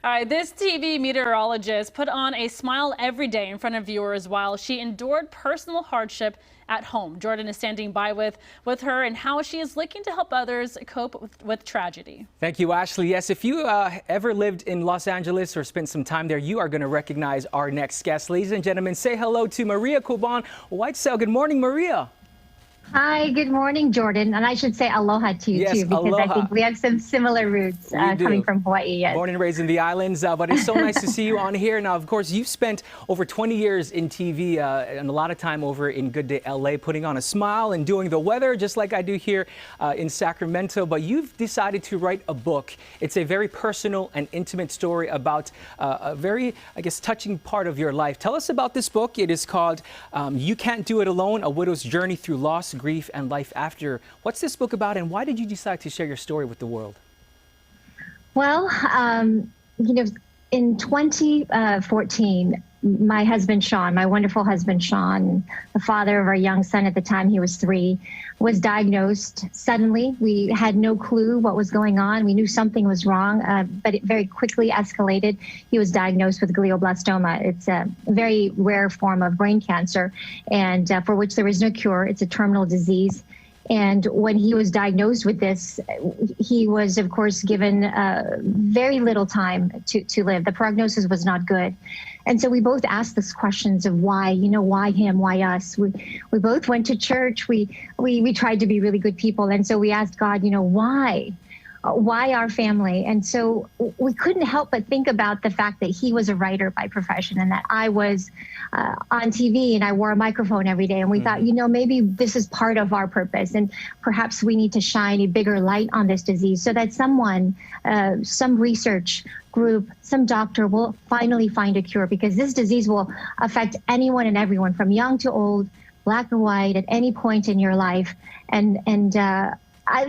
All right, this TV meteorologist put on a smile every day in front of viewers while she endured personal hardship at home. Jordan is standing by with her and how she is looking to help others cope with tragedy. Thank you, Ashley. Yes, if you ever lived in Los Angeles or spent some time there, you are going to recognize our next guest. Ladies and gentlemen, say hello to Maria Quiban Whitesell. Good morning, Maria. Hi, good morning, Jordan. And I should say aloha to you, too, because aloha. I think we have some similar roots coming from Hawaii. Yes. Born and raised in the islands, but it's so nice to see you on here. Now, of course, you've spent over 20 years in TV and a lot of time over in Good Day LA, putting on a smile and doing the weather, just like I do here in Sacramento. But you've decided to write a book. It's a very personal and intimate story about a very, I guess, touching part of your life. Tell us about this book. It is called You Can't Do It Alone, A Widow's Journey Through Loss, Grief, and Life After. What's this book about, and why did you decide to share your story with the world? Well, in 2014, my husband, Sean, my wonderful husband, Sean, the father of our young son at the time, he was 3, was diagnosed suddenly. We had no clue what was going on. We knew something was wrong, but it very quickly escalated. He was diagnosed with glioblastoma. It's a very rare form of brain cancer, and for which there is no cure. It's a terminal disease. And when he was diagnosed with this, he was, of course, given very little time to live. The prognosis was not good. And so we both asked these questions of why, why him, why us? We both went to church. We tried to be really good people. And so we asked God, why? Why our family? And so we couldn't help but think about the fact that he was a writer by profession and that I was on TV and I wore a microphone every day. And we thought, maybe this is part of our purpose and perhaps we need to shine a bigger light on this disease so that someone, some research group, some doctor will finally find a cure, because this disease will affect anyone and everyone from young to old, black or white, at any point in your life.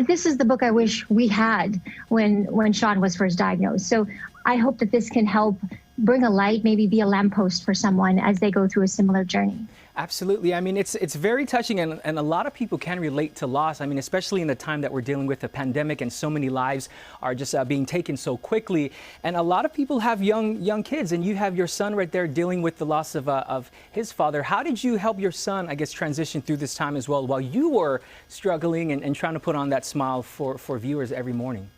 This is the book I wish we had when Sean was first diagnosed. So I hope that this can help bring a light, maybe be a lamppost for someone as they go through a similar journey. Absolutely. I mean, it's very touching, and a lot of people can relate to loss. I mean, especially in the time that we're dealing with the pandemic and so many lives are just being taken so quickly. And a lot of people have young kids, and you have your son right there dealing with the loss of his father. How did you help your son, I guess, transition through this time as well while you were struggling and trying to put on that smile for viewers every morning?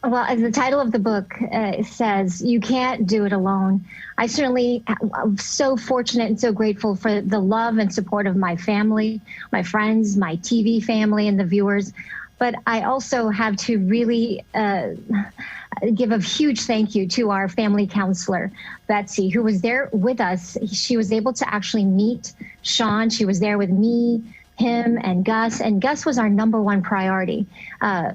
Well, as the title of the book says, you can't do it alone. I certainly am so fortunate and so grateful for the love and support of my family, my friends, my TV family, and the viewers. But I also have to really give a huge thank you to our family counselor, Betsy, who was there with us. She was able to actually meet Sean. She was there with me, him, and Gus was our number one priority.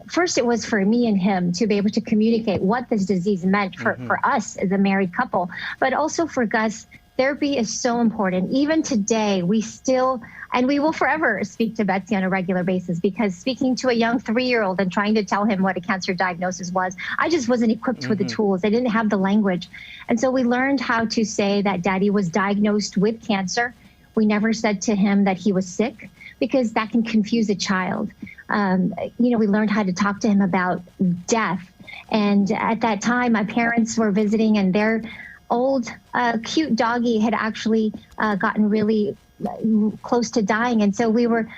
First, it was for me and him to be able to communicate what this disease meant for us as a married couple, but also for Gus. Therapy is so important. Even today, we still, and we will forever speak to Betsy on a regular basis, because speaking to a young 3-year-old and trying to tell him what a cancer diagnosis was, I just wasn't equipped with the tools. I didn't have the language. And so we learned how to say that Daddy was diagnosed with cancer. We never said to him that he was sick, because that can confuse a child. We learned how to talk to him about death. And at that time, my parents were visiting, and their old, cute doggy had actually gotten really close to dying. And so we were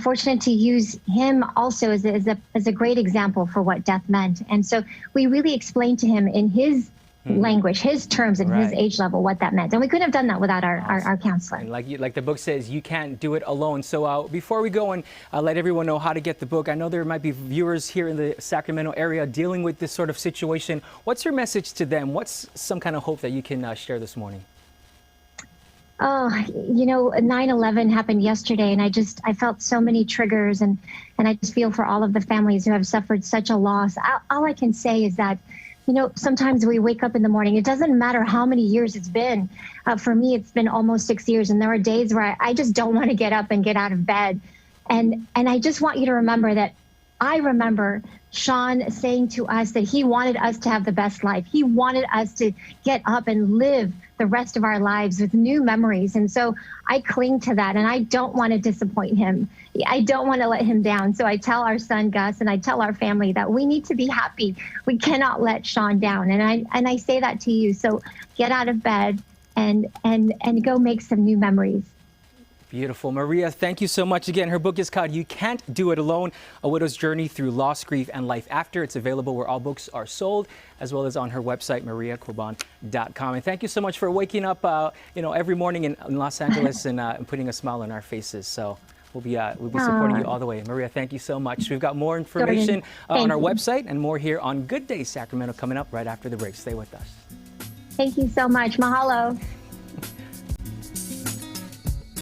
fortunate to use him also as a great example for what death meant. And so we really explained to him in his language, his terms, and his age level, what that meant. And we couldn't have done that without our counselor. And like the book says, you can't do it alone. So before we go and let everyone know how to get the book, I know there might be viewers here in the Sacramento area dealing with this sort of situation. What's your message to them? What's some kind of hope that you can share this morning? Oh, 9/11 happened yesterday, and I felt so many triggers, and I just feel for all of the families who have suffered such a loss. All I can say is that sometimes we wake up in the morning. It doesn't matter how many years it's been. For me, it's been almost 6 years. And there are days where I just don't want to get up and get out of bed. And I just want you to remember that I remember Sean saying to us that he wanted us to have the best life. He wanted us to get up and live the rest of our lives with new memories. And so I cling to that, and I don't want to disappoint him. I don't want to let him down. So I tell our son, Gus, and I tell our family that we need to be happy. We cannot let Sean down. And I say that to you. So get out of bed and go make some new memories. Beautiful. Maria, thank you so much again. Her book is called You Can't Do It Alone, A Widow's Journey Through Loss, Grief, and Life After. It's available where all books are sold, as well as on her website, mariaquiban.com. And thank you so much for waking up, every morning in Los Angeles and putting a smile on our faces. So we'll be supporting you all the way. Maria, thank you so much. We've got more information on our website and more here on Good Day Sacramento coming up right after the break. Stay with us. Thank you so much. Mahalo.